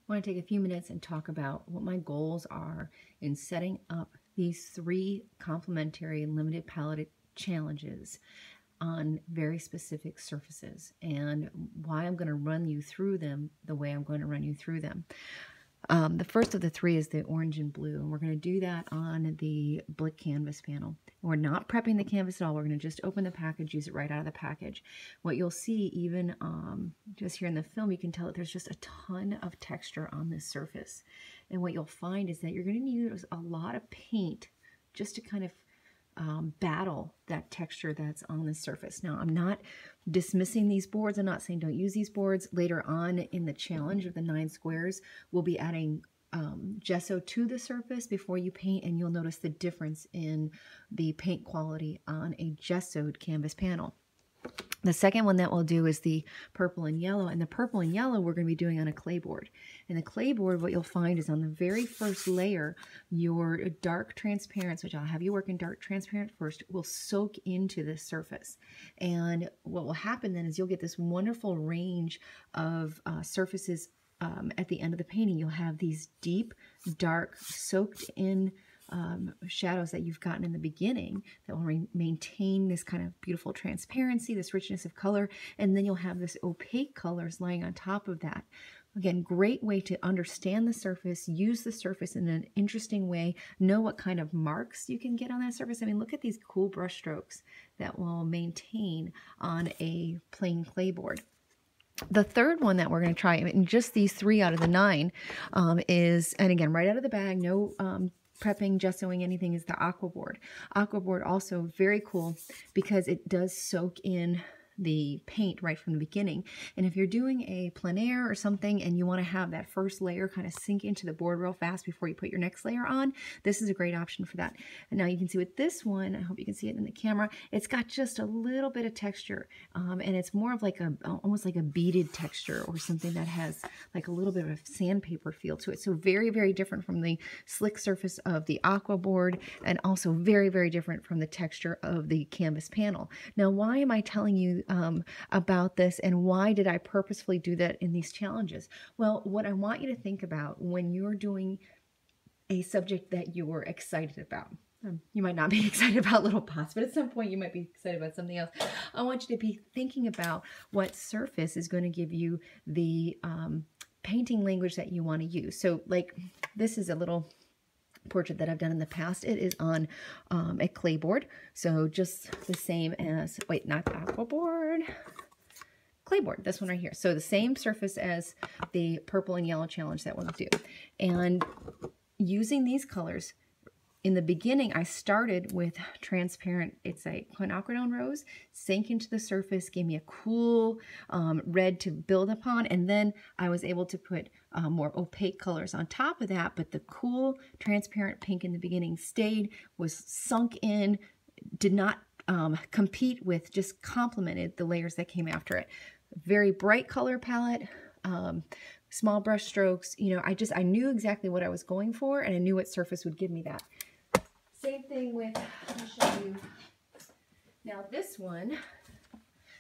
want to take a few minutes and talk about what my goals are in setting up these 3 complementary limited palette challenges on very specific surfaces, and why I'm going to run you through them the way I'm going to run you through them. The first of the 3 is the orange and blue, and we're going to do that on the Blick canvas panel. We're not prepping the canvas at all. We're going to just open the package, use it right out of the package. What you'll see, even just here in the film, you can tell that there's just a ton of texture on this surface. And what you'll find is that you're going to use a lot of paint just to kind of battle that texture that's on the surface. Now, I'm not dismissing these boards. I'm not saying don't use these boards. Later on in the challenge of the 9 squares, we'll be adding gesso to the surface before you paint, and you'll notice the difference in the paint quality on a gessoed canvas panel. The second one that we'll do is the purple and yellow, and the purple and yellow we're going to be doing on a clay board. And the clay board, what you'll find is on the very first layer, your dark transparents, which I'll have you work in dark transparent first, will soak into the surface. And what will happen then is you'll get this wonderful range of surfaces at the end of the painting. You'll have these deep, dark, soaked in shadows that you've gotten in the beginning that will maintain this kind of beautiful transparency, this richness of color, and then you'll have this opaque colors lying on top of that. Again, great way to understand the surface, use the surface in an interesting way, know what kind of marks you can get on that surface. I mean, look at these cool brush strokes that will maintain on a plain clay board. The third one that we're going to try, and just these 3 out of the 9, is, and again, right out of the bag, no prepping, gessoing, anything, is the aqua board. Aqua board also very cool because it does soak in the paint right from the beginning. And if you're doing a plein air or something and you want to have that first layer kind of sink into the board real fast before you put your next layer on, this is a great option for that. And now you can see with this one, I hope you can see it in the camera, it's got just a little bit of texture, and it's more of like almost like a beaded texture, or something that has like a little bit of a sandpaper feel to it. So very, very different from the slick surface of the aqua board, and also very, very different from the texture of the canvas panel. Now, why am I telling you about this, and why did I purposefully do that in these challenges? Well, what I want you to think about when you're doing a subject that you're excited about. You might not be excited about little pots, but at some point you might be excited about something else. I want you to be thinking about what surface is going to give you the painting language that you want to use. So like this is a little portrait that I've done in the past. It is on a clay board, so just the same as, wait, not the aqua board, clay board, this one right here. So the same surface as the purple and yellow challenge that we'll do. And using these colors, in the beginning, I started with transparent, it's a quinacridone rose, sank into the surface, gave me a cool red to build upon, and then I was able to put more opaque colors on top of that, but the cool transparent pink in the beginning stayed, was sunk in, did not compete with, just complemented the layers that came after it. Very bright color palette, small brush strokes, you know, I knew exactly what I was going for, and I knew what surface would give me that. Same thing with, I'll show you. Now this one,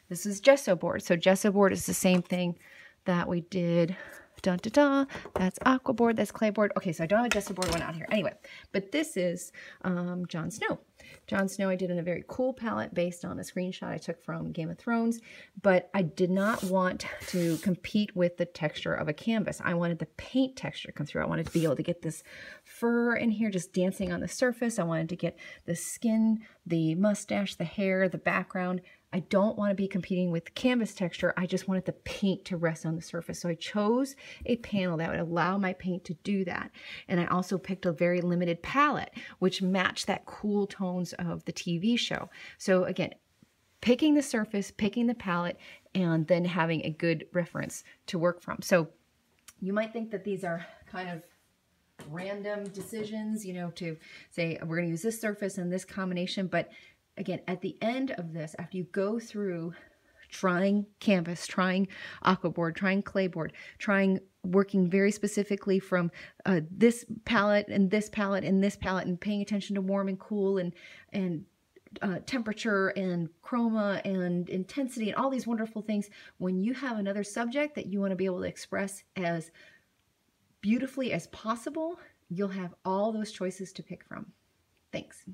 this is gesso board. So gesso board is the same thing that we did. Dun, dun, dun. That's aqua board, that's clay board. Okay, so I don't have a gesso board one out here. Anyway, but this is Jon Snow. Jon Snow I did in a very cool palette based on a screenshot I took from Game of Thrones, but I did not want to compete with the texture of a canvas. I wanted the paint texture to come through. I wanted to be able to get this fur in here just dancing on the surface. I wanted to get the skin, the mustache, the hair, the background. I don't want to be competing with canvas texture. I just wanted the paint to rest on the surface. So I chose a panel that would allow my paint to do that. And I also picked a very limited palette, which matched that cool tones of the TV show. So again, picking the surface, picking the palette, and then having a good reference to work from. So you might think that these are kind of random decisions, you know, to say, we're going to use this surface and this combination, but again, at the end of this, after you go through trying canvas, trying aqua board, trying clay board, trying working very specifically from this palette and this palette and this palette, and paying attention to warm and cool and temperature and chroma and intensity and all these wonderful things, when you have another subject that you want to be able to express as beautifully as possible, you'll have all those choices to pick from. Thanks.